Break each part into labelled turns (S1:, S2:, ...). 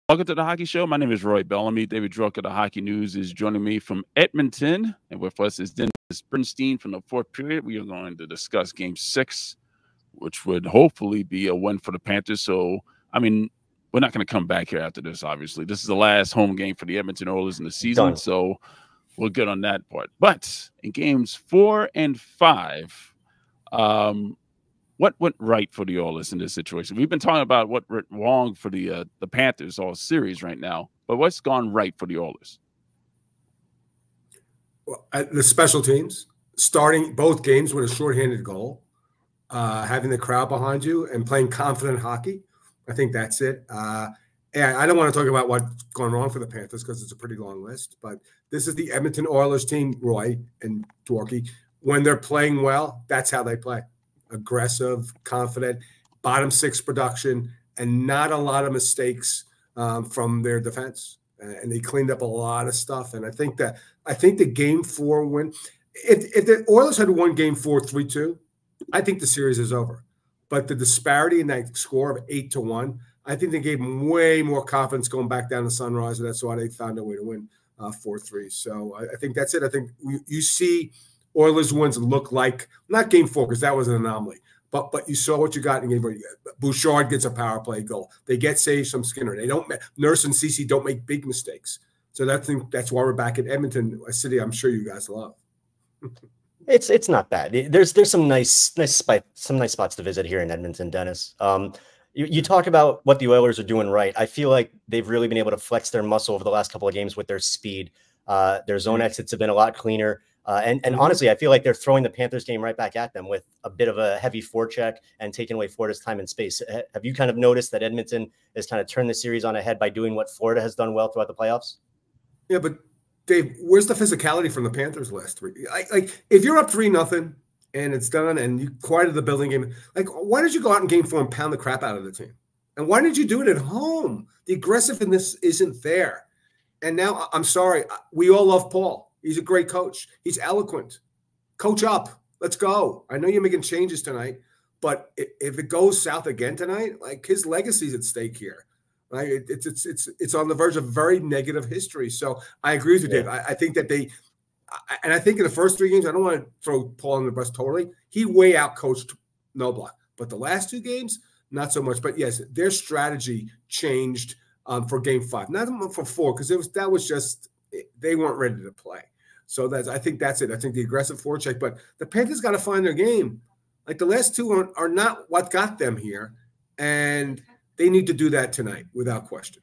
S1: Welcome to the Hockey Show. My name is Roy Bellamy. David Dwork of the Hockey News is joining me from Edmonton. And with us is Dennis Bernstein from the fourth period. We are going to discuss Game 6, which would hopefully be a win for the Panthers. So, I mean, we're not going to come back here after this, obviously. This is the last home game for the Edmonton Oilers in the season.
S2: Done.
S1: So we're good on that part. But in Games 4 and 5, what went right for the Oilers in this situation? We've been talking about what went wrong for the Panthers all series right now, but what's gone right for the Oilers?
S3: Well, the special teams, starting both games with a shorthanded goal, having the crowd behind you, and playing confident hockey. I think that's it. And I don't want to talk about what's gone wrong for the Panthers because it's a pretty long list, but this is the Edmonton Oilers team, Roy and Dworky. When they're playing well, that's how they play. Aggressive, confident, bottom six production, and not a lot of mistakes from their defense. And they cleaned up a lot of stuff. And I think the Game 4 win, if the Oilers had won Game 4 3-2, I think the series is over. But the disparity in that score of 8-1, I think they gave them way more confidence going back down to Sunrise, and that's why they found a way to win 4-3. So I think that's it. I think you see Oilers wins look like, not Game 4 because that was an anomaly, but you saw what you got in Game 4. Bouchard gets a power play goal. They get saves from Skinner. They don't. Nurse and Cece don't make big mistakes. So that's why we're back at Edmonton, a city I'm sure you guys love.
S2: It's not bad. There's some nice spots to visit here in Edmonton, Dennis. You talk about what the Oilers are doing right. I feel like they've really been able to flex their muscle over the last couple of games with their speed. Their zone exits have been a lot cleaner. And honestly, I feel like they're throwing the Panthers game right back at them with a bit of a heavy forecheck and taking away Florida's time and space. Have you kind of noticed that Edmonton has kind of turned the series on ahead by doing what Florida has done well throughout the playoffs?
S3: Yeah, but Dave, where's the physicality from the Panthers last week? Like if you're up 3-0 and it's done and you quieted the building game, like why did you go out in Game 4 and pound the crap out of the team? And why did you do it at home? The aggressiveness isn't there. And now, I'm sorry, we all love Paul. He's a great coach. He's eloquent. Coach up. Let's go. I know you're making changes tonight, but if it goes south again tonight, like his legacy's at stake here. Right? It's on the verge of very negative history. So I agree with you, Dave. I think that I think in the first 3 games, I don't want to throw Paul on the bus totally. He way out coached Noblock. But the last 2 games, not so much. But yes, their strategy changed for Game 5. Not for 4, because that was just they weren't ready to play. So I think that's it. I think the aggressive forecheck, but the Panthers got to find their game. Like the last 2 are not what got them here, and they need to do that tonight without question.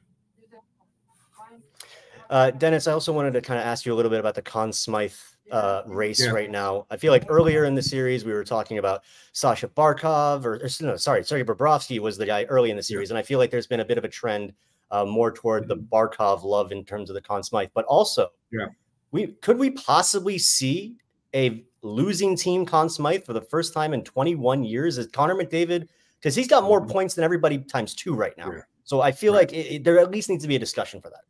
S2: Dennis, I also wanted to kind of ask you a little bit about the Conn Smythe race right now. I feel like earlier in the series we were talking about Sasha Barkov, Sergei Bobrovsky was the guy early in the series, and I feel like there's been a bit of a trend more toward the Barkov love in terms of the Conn Smythe, but also could we possibly see a losing team Conn Smythe for the first time in 21 years? Is Connor McDavid, because he's got more points than everybody times 2 right now. So I feel like there at least needs to be a discussion for that.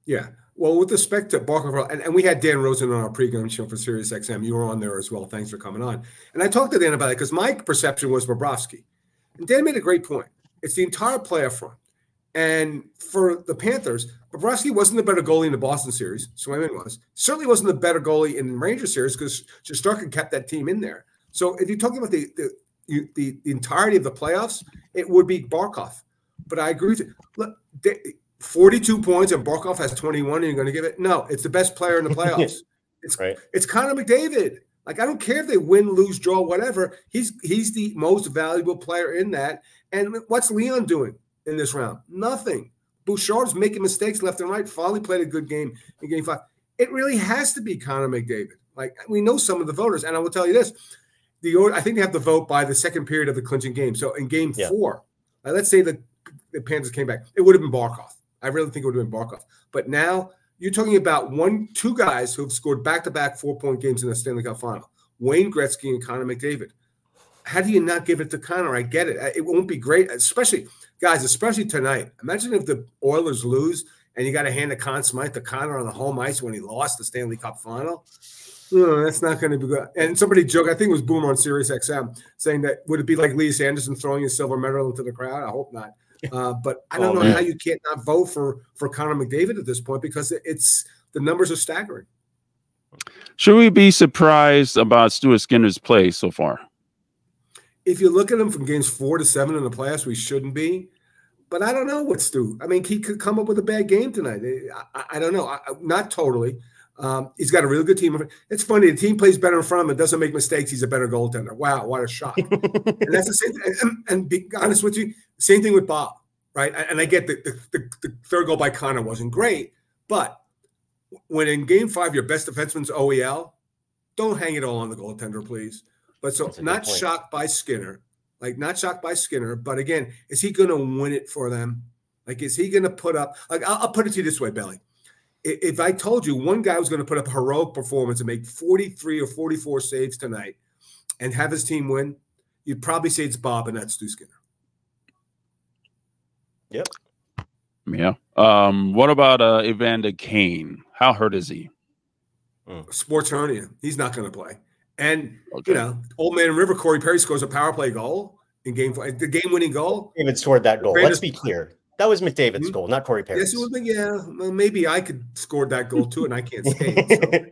S3: Yeah. Well, with respect to Barkov, and we had Dan Rosen on our pregame show for SiriusXM. You were on there as well. Thanks for coming on. And I talked to Dan about it because my perception was Bobrovsky. And Dan made a great point. It's the entire playoff front. And for the Panthers, Bobrovsky wasn't the better goalie in the Boston series. Swayman was. Certainly wasn't the better goalie in the Ranger series because Shesterkin kept that team in there. So if you're talking about the entirety of the playoffs, it would be Barkov. But I agree with you. Look, 42 points and Barkov has 21 and you're going to give it? No, it's the best player in the playoffs. It's Connor McDavid. Like, I don't care if they win, lose, draw, whatever. He's the most valuable player in that. And what's Leon doing in this round? Nothing. Bouchard's making mistakes left and right. Finally played a good game in Game 5. It really has to be Connor McDavid. Like, we know some of the voters, and I will tell you this. I think they have to vote by the second period of the clinching game. So in Game 4, let's say the Panthers came back, it would have been Barkov. I really think it would have been Barkov. But now you're talking about 2 guys who have scored back-to-back 4-point games in the Stanley Cup Final, Wayne Gretzky and Connor McDavid. How do you not give it to Connor? I get it. It won't be great, especially tonight. Imagine if the Oilers lose and you got to hand a Conn Smythe to Connor on the home ice when he lost the Stanley Cup Final. That's not going to be good. And somebody joked, I think it was Boomer on SiriusXM, saying that would it be like Elias Anderson throwing his silver medal into the crowd? I hope not. But I don't know how you can't not vote for Connor McDavid at this point, because the numbers are staggering.
S1: Should we be surprised about Stuart Skinner's play so far?
S3: If you look at him from games 4 to 7 in the playoffs, we shouldn't be. But I don't know what Stu. I mean, he could come up with a bad game tonight. I don't know. Not totally. He's got a really good team. It's funny. The team plays better in front of him and doesn't make mistakes. He's a better goaltender. Wow, what a shock. And that's the same. And be honest with you, same thing with Bob, right? And I get the third goal by Connor wasn't great, but when in game 5 your best defenseman's OEL, don't hang it all on the goaltender, please. But so not shocked by Skinner. Like, not shocked by Skinner, but again, is he going to win it for them? Like, is he going to put up – like, I'll put it to you this way, Belly. If I told you one guy was going to put up a heroic performance and make 43 or 44 saves tonight and have his team win, you'd probably say it's Bob, and that's Stu Skinner.
S2: Yep.
S1: Yeah. What about Evander Kane? How hurt is he?
S3: Sports hernia. He's not going to play. And, old man in River, Corey Perry scores a power play goal in game 5. The game-winning goal.
S2: David scored that goal. Let's be clear. That was McDavid's goal, not Corey Perry's.
S3: Yes, well, maybe I could score that goal too, and I can't skate. So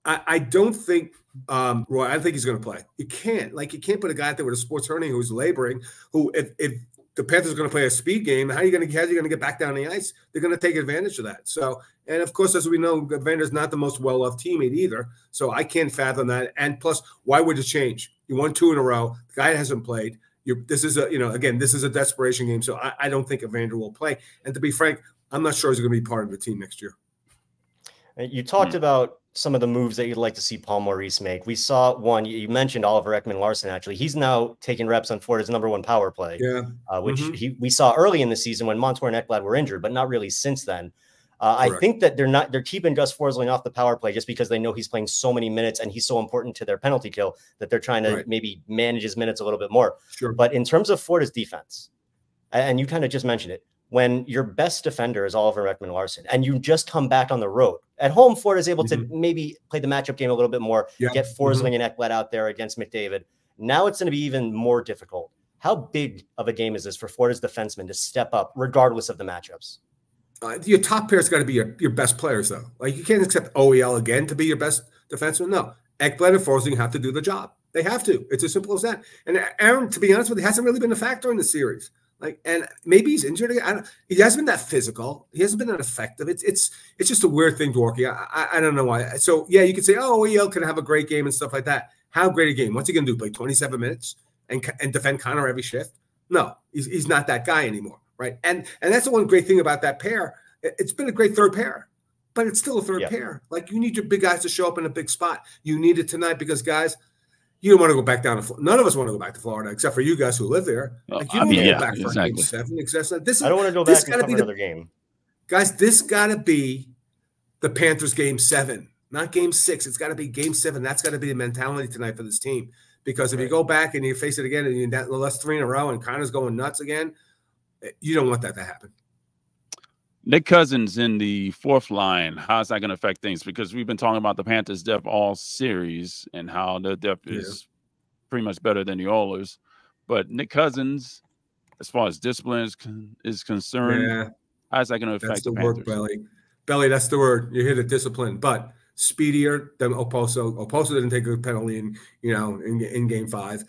S3: I don't think, Roy, I think he's going to play. You can't put a guy out there with a sports hernia who's laboring, who if the Panthers are going to play a speed game, how's he going to get back down the ice? They're going to take advantage of that. So, and of course, as we know, Evander's not the most well-loved teammate either. So I can't fathom that. And plus, why would it change? You won 2 in a row. The guy hasn't played. This is a desperation game. So I don't think Evander will play. And to be frank, I'm not sure he's going to be part of the team next year.
S2: You talked about some of the moves that you'd like to see Paul Maurice make. We saw one. You mentioned Oliver Ekman-Larsson. Actually, he's now taking reps on Florida's #1 power play, which we saw early in the season when Montour and Ekblad were injured, but not really since then. I think that they're keeping Gus Forsling off the power play just because they know he's playing so many minutes and he's so important to their penalty kill that they're trying to maybe manage his minutes a little bit more.
S3: Sure.
S2: But in terms of Florida's defense, and you kind of just mentioned it, when your best defender is Oliver Ekman-Larsson and you just come back on the road, at home, Florida's able to maybe play the matchup game a little bit more, get Forsling and Ekblad out there against McDavid. Now it's going to be even more difficult. How big of a game is this for Florida's defensemen to step up regardless of the matchups?
S3: Your top pair's got to be your best players, though. Like, you can't accept OEL again to be your best defenseman. No, Ekblad and Forsling have to do the job. They have to. It's as simple as that. And Aaron, to be honest with you, hasn't really been a factor in the series. Like, and maybe he's injured. He hasn't been that physical. He hasn't been that effective. It's just a weird thing, Dworky. I don't know why. So yeah, you could say, oh, OEL can have a great game and stuff like that. How great a game? What's he gonna do? Play 27 minutes and defend Connor every shift? No, he's not that guy anymore, right? And that's the one great thing about that pair. It's been a great third pair, but it's still a third pair. Like, you need your big guys to show up in a big spot. You need it tonight because, guys, you don't want to go back down to Florida. None of us want to go back to Florida, except for you guys who live there. Like, you don't want to go back for game 7. I
S2: don't want to go back and cover another game.
S3: Guys, this got to be the Panthers game 7, not game 6. It's got to be game 7. That's got to be the mentality tonight for this team. Because if you go back and you face it again and you lost 3 in a row and Connor's going nuts again, you don't want that to happen.
S1: Nick Cousins in the 4th line, how's that going to affect things? Because we've been talking about the Panthers' depth all series and how their depth is pretty much better than the Oilers. But Nick Cousins, as far as discipline is concerned, how's that going to affect the Panthers?
S3: Belly, that's the word. You hit it, discipline. But speedier than Oposo. Oposo didn't take a penalty in game 5.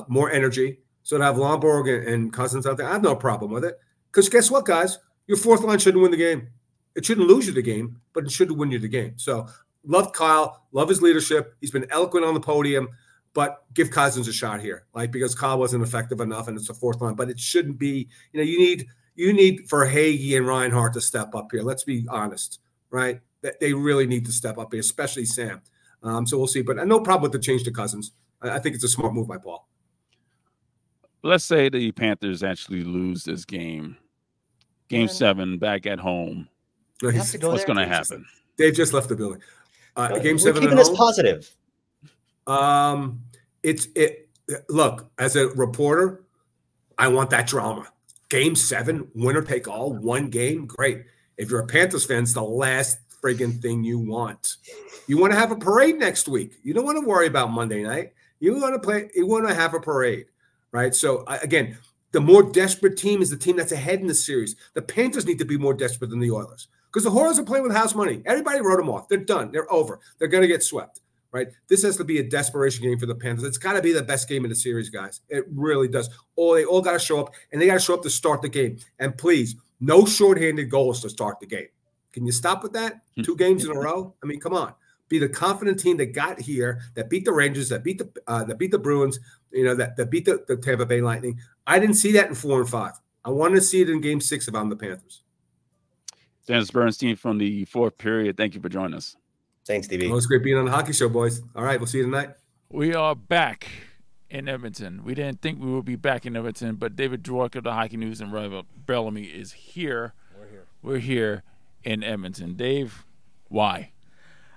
S3: More energy. So to have Lomborg and Cousins out there, I have no problem with it. Because guess what, guys? Your 4th line shouldn't win the game. It shouldn't lose you the game, but it should win you the game. So love Kyle, love his leadership. He's been eloquent on the podium, but give Cousins a shot here, because Kyle wasn't effective enough, and it's the 4th line. But it shouldn't be. You need for Hagee and Reinhart to step up here. Let's be honest, right? They really need to step up here, especially Sam. So we'll see. But no problem with the change to Cousins. I think it's a smart move by Paul.
S1: Let's say the Panthers actually lose this game. Game 7 back at home. What's going to happen?
S3: Dave just left the building. Game 7
S2: keeping
S3: at
S2: this
S3: home.
S2: Positive.
S3: Look, as a reporter, I want that drama. Game 7, winner take all, one game, great. If you're a Panthers fan, it's the last friggin' thing you want. You want to have a parade next week. You don't want to worry about Monday night. You want to have a parade, right? So again, The more desperate team is the team that's ahead in the series. The Panthers need to be more desperate than the Oilers because the Oilers are playing with house money. Everybody wrote them off. They're done. They're over. They're going to get swept, right? This has to be a desperation game for the Panthers. It's got to be the best game in the series, guys. It really does. They all got to show up, and they got to show up to start the game. And please, no shorthanded goals to start the game. Can you stop with that? 2 games in a row? I mean, come on. Be the confident team that got here, that beat the Rangers, that beat the Bruins, that beat the Tampa Bay Lightning. I didn't see that in 4 and 5. I wanted to see it in Game 6 if I'm the Panthers.
S1: Dennis Bernstein from the fourth period. Thank you for joining us.
S2: Thanks, DB.
S3: Well, it's great being on the hockey show, boys. All right, we'll see you tonight.
S1: We are back in Edmonton. We didn't think we would be back in Edmonton, but David Dwork of the Hockey News and Rob Bellamy is here. We're here in Edmonton. Dave, why?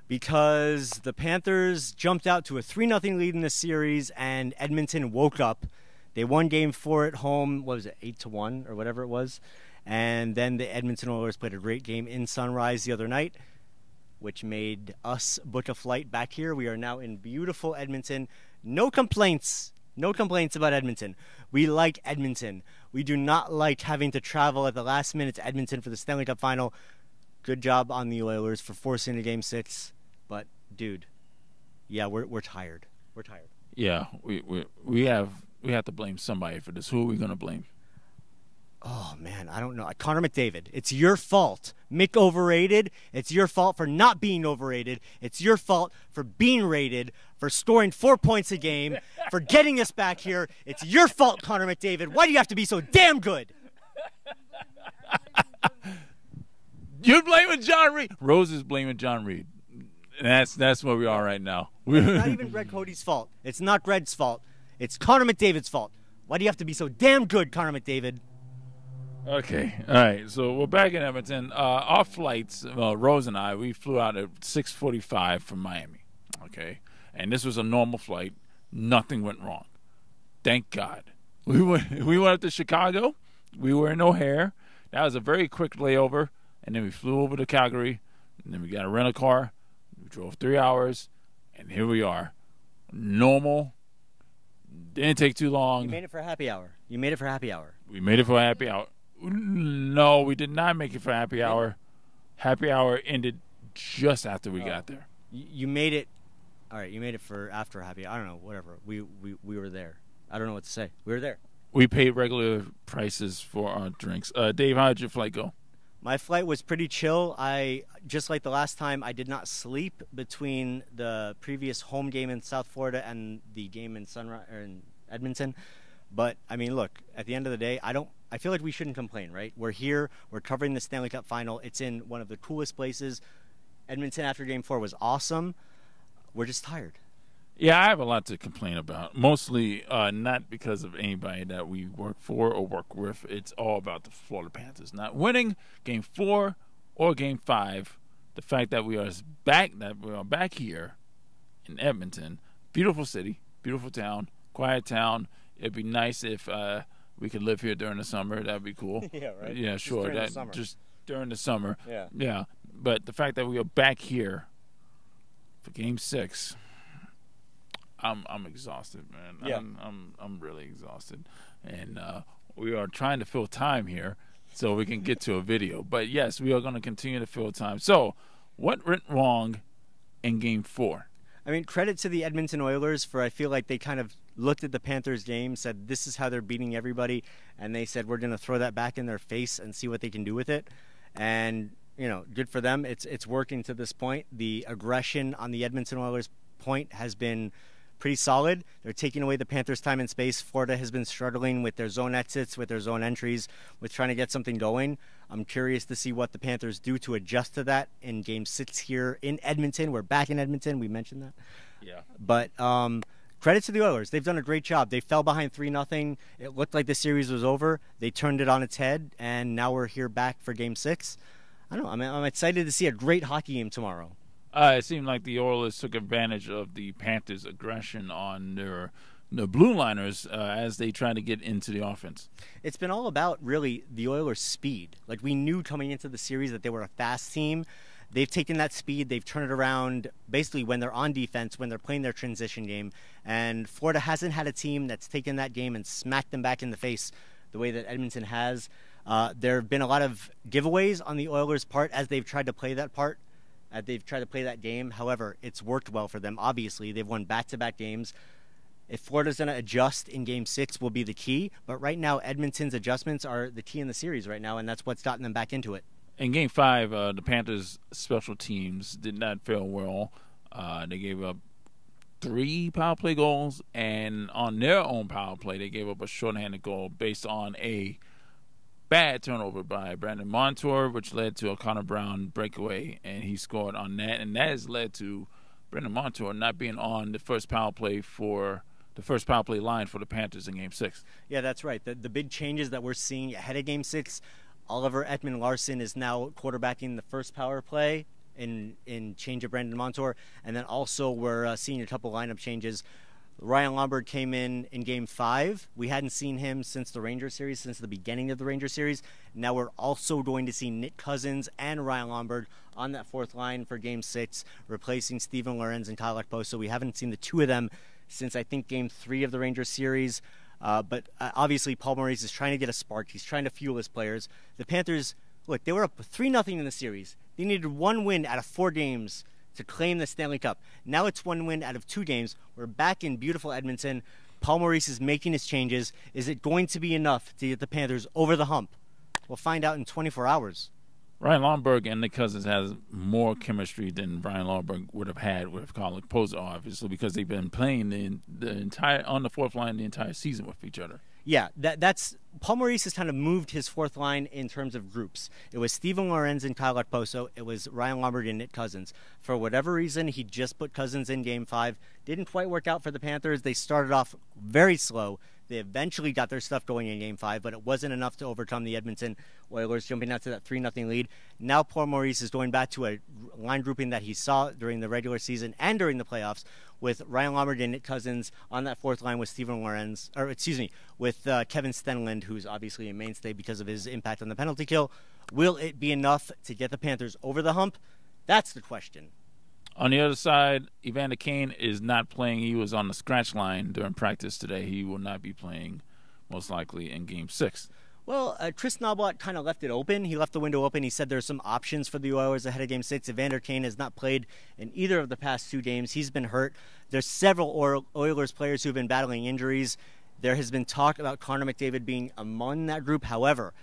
S2: Because the Panthers jumped out to a 3-0 lead in the series, and Edmonton woke up. They won Game 4 at home. What was it, 8-1 or whatever it was? And then the Edmonton Oilers played a great game in Sunrise the other night, which made us book a flight back here. We are now in beautiful Edmonton. No complaints. No complaints about Edmonton. We like Edmonton. We do not like having to travel at the last minute to Edmonton for the Stanley Cup Final. Good job on the Oilers for forcing a Game 6. But, dude, yeah, we're tired. We're tired.
S1: Yeah, we have to blame somebody for this. Who are we going to blame?
S2: Oh, man, I don't know. Connor McDavid, it's your fault. Mick overrated. It's your fault for not being overrated. It's your fault for being rated, for scoring 4 points a game, for getting us back here. It's your fault, Connor McDavid. Why do you have to be so damn good?
S1: You're blaming John Reed. Rose is blaming John Reed. And that's where we are right now.
S2: It's not even Greg Cody's fault. It's not Greg's fault. It's Connor McDavid's fault. Why do you have to be so damn good, Connor McDavid?
S1: Okay, all right. So we're back in Edmonton. Our flights, Rose and I, we flew out at 6:45 from Miami. Okay, and this was a normal flight. Nothing went wrong. Thank God. We went up to Chicago. We were in O'Hare. That was a very quick layover, and then we flew over to Calgary, and then we got a rental car. We drove 3 hours, and here we are. Normal. Didn't take too long.
S2: You made it for happy hour.
S1: We made it for happy hour. No, we did not make it for happy hour. Happy hour ended just after we got there.
S2: You made it. All right, you made it for after happy. I don't know, whatever. We were there. I don't know what to say. We were there.
S1: We paid regular prices for our drinks. Dave, how did your flight go?
S2: My flight was pretty chill. Just like the last time, I did not sleep between the previous home game in South Florida and the game in Edmonton. But I mean, look, at the end of the day, I feel like we shouldn't complain, right? We're here, we're covering the Stanley Cup Final. It's in one of the coolest places. Edmonton after Game 4 was awesome. We're just tired.
S1: Yeah, I have a lot to complain about. Mostly not because of anybody that we work for or work with. It's all about the Florida Panthers not winning Game 4 or Game 5. The fact that we are back here in Edmonton, beautiful city, beautiful town, quiet town. It'd be nice if we could live here during the summer. That'd be cool.
S2: Yeah, right.
S1: Yeah, sure.
S2: Just
S1: during the summer.
S2: Yeah.
S1: Yeah. But the fact that we are back here for Game 6, I'm exhausted, man.
S2: Yeah.
S1: I'm really exhausted, and we are trying to fill time here so we can get to a video. But yes, we are going to continue to fill time. So, what went wrong in Game 4?
S2: I mean, credit to the Edmonton Oilers for, I feel like they kind of looked at the Panthers game, said this is how they're beating everybody, and they said we're going to throw that back in their face and see what they can do with it. And, good for them. It's working to this point. The aggression on the Edmonton Oilers point has been pretty solid. They're taking away the Panthers' time and space. Florida has been struggling with their zone exits, with their zone entries, with trying to get something going. I'm curious to see what the Panthers do to adjust to that in Game 6 here in Edmonton. We're back in Edmonton. We mentioned that.
S1: Yeah.
S2: But credit to the Oilers. They've done a great job. They fell behind 3-0. It looked like the series was over. They turned it on its head, and now we're here back for Game 6. I don't know. I'm excited to see a great hockey game tomorrow.
S1: It seemed like the Oilers took advantage of the Panthers' aggression on the blue liners as they try to get into the offense.
S2: It's been all about, really, the Oilers' speed. Like, we knew coming into the series that they were a fast team. They've taken that speed. They've turned it around basically when they're on defense, when they're playing their transition game. And Florida hasn't had a team that's taken that game and smacked them back in the face the way that Edmonton has. There have been a lot of giveaways on the Oilers' part as they've tried to play that part. They've tried to play that game. However, it's worked well for them. Obviously, they've won back-to-back games. If Florida's going to adjust in Game 6 will be the key. But right now, Edmonton's adjustments are the key in the series right now, and that's what's gotten them back into it.
S1: In Game 5, the Panthers' special teams did not fare well. They gave up 3 power play goals, and on their own power play, they gave up a shorthanded goal based on a bad turnover by Brandon Montour, which led to a Connor Brown breakaway, and he scored on that. And that has led to Brandon Montour not being on the first power play line for the Panthers in Game 6.
S2: Yeah, that's right. The big changes that we're seeing ahead of Game 6, Oliver Ekman-Larsson is now quarterbacking the first power play in change of Brandon Montour, and then also we're seeing a couple lineup changes. Ryan Lombard came in Game 5. We hadn't seen him since the Rangers series, since the beginning of the Rangers series. Now we're also going to see Nick Cousins and Ryan Lombard on that fourth line for Game 6, replacing Steven Lorenz and Kyle Ekposo. We haven't seen the two of them since, I think, Game 3 of the Rangers series. But obviously, Paul Maurice is trying to get a spark. He's trying to fuel his players. The Panthers, look, they were up 3-0 in the series. They needed 1 win out of 4 games to claim the Stanley Cup. Now it's 1 win out of 2 games. We're back in beautiful Edmonton. Paul Maurice is making his changes. Is it going to be enough to get the Panthers over the hump? We'll find out in 24 hours.
S1: Ryan Lombard and Nick Cousins has more chemistry than Ryan Lombard would have had with Kyle Ekposo, obviously, because they've been playing on the fourth line the entire season with each other.
S2: Yeah, that's Paul Maurice has kind of moved his fourth line in terms of groups. It was Steven Lorenz and Kyle Ekposo. It was Ryan Lombard and Nick Cousins. For whatever reason, he just put Cousins in Game 5. Didn't quite work out for the Panthers. They started off very slow. They eventually got their stuff going in Game 5, but it wasn't enough to overcome the Edmonton Oilers, jumping out to that 3-0 lead. Now Paul Maurice is going back to a line grouping that he saw during the regular season and during the playoffs, with Ryan Lombard and Nick Cousins on that fourth line with Steven Lorenz, with Kevin Stenlund, who's obviously a mainstay because of his impact on the penalty kill. Will it be enough to get the Panthers over the hump? That's the question.
S1: On the other side, Evander Kane is not playing. He was on the scratch line during practice today. He will not be playing, most likely, in Game 6.
S2: Well, Chris Knoblauch kind of left it open. He left the window open. He said there's some options for the Oilers ahead of Game 6. Evander Kane has not played in either of the past 2 games. He's been hurt. There's several Oilers players who have been battling injuries. There has been talk about Connor McDavid being among that group. However,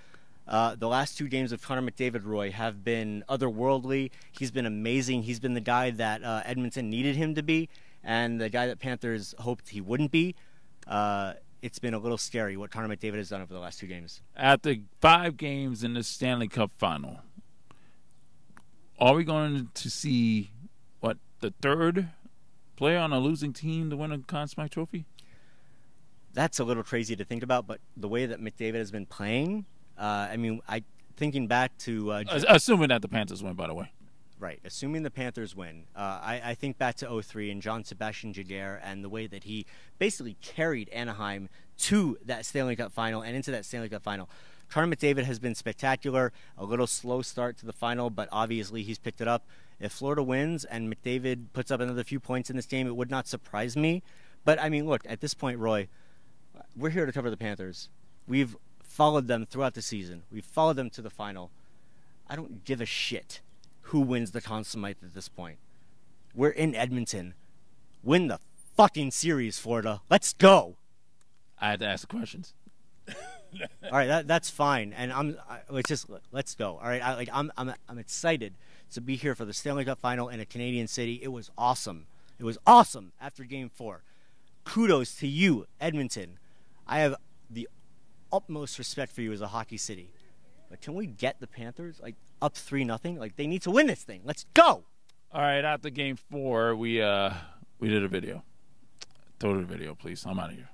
S2: the last 2 games of Connor McDavid, Roy, have been otherworldly. He's been amazing. He's been the guy that Edmonton needed him to be, and the guy that Panthers hoped he wouldn't be. It's been a little scary what Connor McDavid has done over the last 2 games.
S1: After 5 games in the Stanley Cup Final, are we going to see, the 3rd player on a losing team to win a Conn Smythe Trophy?
S2: That's a little crazy to think about, but the way that McDavid has been playing, thinking back to...
S1: assuming that the Panthers win, by the way.
S2: Right, assuming the Panthers win. I think back to 2003 and Jean-Sébastien Giguère and the way that he basically carried Anaheim to that Stanley Cup Final and into that Stanley Cup Final. Connor McDavid has been spectacular, a little slow start to the final, but obviously he's picked it up. If Florida wins and McDavid puts up another few points in this game, it would not surprise me. But, look, at this point, Roy, we're here to cover the Panthers. We've followed them throughout the season. We've followed them to the final. I don't give a shit who wins the Conn Smythe at this point. We're in Edmonton. Win the fucking series, Florida. Let's go.
S1: I had to ask the questions.
S2: All right, that's fine. And let's go. All right, I'm excited to be here for the Stanley Cup Final in a Canadian city. It was awesome. It was awesome after Game 4. Kudos to you, Edmonton. I have the utmost respect for you as a hockey city. But can we get the Panthers up 3-0? They need to win this thing. Let's go.
S1: All right, after Game 4, we did a video. Throw the video, please. I'm out of here.